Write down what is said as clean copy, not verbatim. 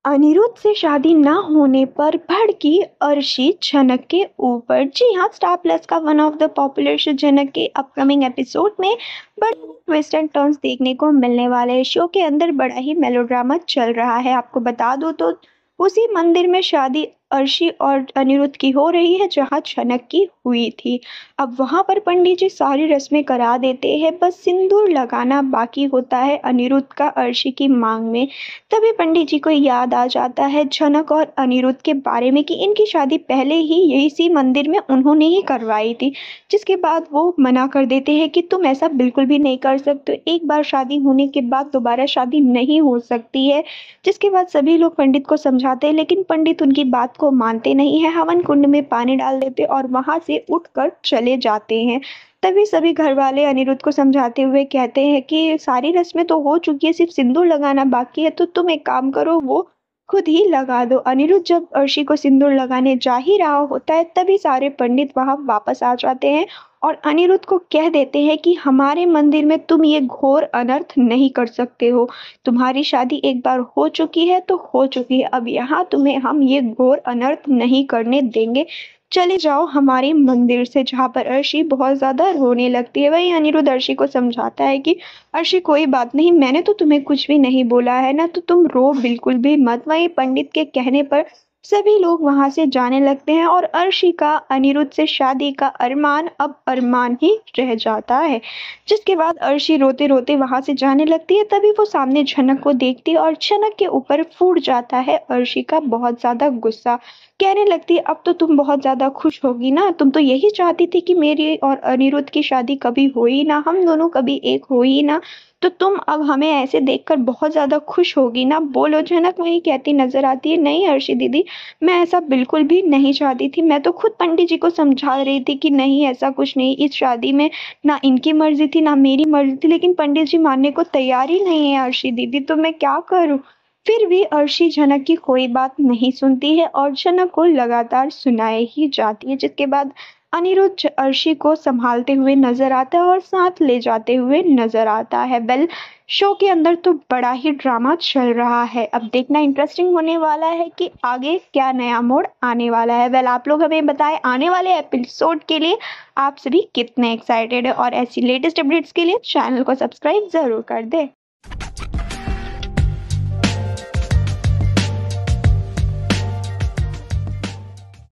अनिरुद्ध से शादी ना होने पर भड़की अर्शी झनक के ऊपर। जी हाँ, स्टार प्लस का one of the popular show झनक के अपकमिंग एपिसोड में बड़े ट्विस्ट एंड टर्न्स देखने को मिलने वाले हैं। शो के अंदर बड़ा ही मेलोड्रामा चल रहा है। आपको बता दूं तो उसी मंदिर में शादी अर्शी और अनिरुद्ध की हो रही है जहां झनक की हुई थी। अब वहां पर पंडित जी सारी रस्में करा देते हैं, बस सिंदूर लगाना बाकी होता है अनिरुद्ध का अर्शी की मांग में। तभी पंडित जी को याद आ जाता है झनक और अनिरुद्ध के बारे में कि इनकी शादी पहले ही यही सी मंदिर में उन्होंने ही करवाई थी। जिसके बाद वो मना कर देते हैं कि तुम ऐसा बिल्कुल भी नहीं कर सकते, एक बार शादी होने के बाद दोबारा शादी नहीं हो सकती है। जिसके बाद सभी लोग पंडित को समझाते हैं, लेकिन पंडित उनकी बात को मानते नहीं है, हवन कुंड में पानी डाल देते और वहां से उठकर चले जाते हैं। तभी सभी घर वाले अनिरुद्ध को समझाते हुए कहते हैं कि सारी रस्में तो हो चुकी है, सिर्फ सिंदूर लगाना बाकी है, तो तुम एक काम करो, वो खुद ही लगा दो। अनिरुद्ध जब अर्शी को सिंदूर लगाने जा ही रहा होता है, तभी सारे पंडित वहां वापस आ जाते हैं और अनिरुद्ध को कह देते हैं कि हमारे मंदिर में तुम ये घोर अनर्थ नहीं कर सकते हो। तुम्हारी शादी एक बार हो चुकी है तो हो चुकी है, अब यहाँ तुम्हें हम ये घोर अनर्थ नहीं करने देंगे। चले जाओ हमारे मंदिर से। जहाँ पर अर्शी बहुत ज्यादा रोने लगती है। वही अनिरुद्ध अर्शी को समझाता है कि अर्शी कोई बात नहीं, मैंने तो तुम्हें कुछ भी नहीं बोला है ना, तो तुम रो बिल्कुल भी मत। वही पंडित के कहने पर सभी लोग वहां से जाने लगते हैं और अर्शी का अनिरुद्ध से शादी का अरमान अब अरमान ही रह जाता है। जिसके बाद अर्शी रोते रोते वहां से जाने लगती है। तभी वो सामने झनक को देखती है और झनक के ऊपर फूट जाता है अर्शी का बहुत ज्यादा गुस्सा। कहने लगती है अब तो तुम बहुत ज्यादा खुश होगी ना, तुम तो यही चाहती थी कि मेरी और अनिरुद्ध की शादी कभी हो ही ना, हम दोनों कभी एक हो ही ना, तो तुम अब हमें ऐसे देखकर बहुत ज्यादा खुश होगी ना। बोलो। झनक वही कहती नजर आती है, नहीं अर्शी दीदी, मैं ऐसा बिल्कुल भी नहीं चाहती थी, मैं तो खुद पंडित जी को समझा रही थी कि नहीं ऐसा कुछ नहीं, इस शादी में ना इनकी मर्जी थी ना मेरी मर्जी थी, लेकिन पंडित जी मानने को तैयार ही नहीं है अर्शी दीदी, तो मैं क्या करूं। फिर भी अर्शी झनक की कोई बात नहीं सुनती है और झनक को लगातार सुनाए ही जाती है। जिसके बाद अनिरुद्ध अर्शी को संभालते हुए नजर आता है और साथ ले जाते हुए नजर आता है। वेल, शो के अंदर तो बड़ा ही ड्रामा चल रहा है। अब देखना इंटरेस्टिंग होने वाला है कि आगे क्या नया मोड़ आने वाला है। वेल, आप लोग हमें बताएं आने वाले एपिसोड के लिए आप सभी कितने एक्साइटेड है, और ऐसी लेटेस्ट अपडेट्स के लिए चैनल को सब्सक्राइब जरूर कर दे।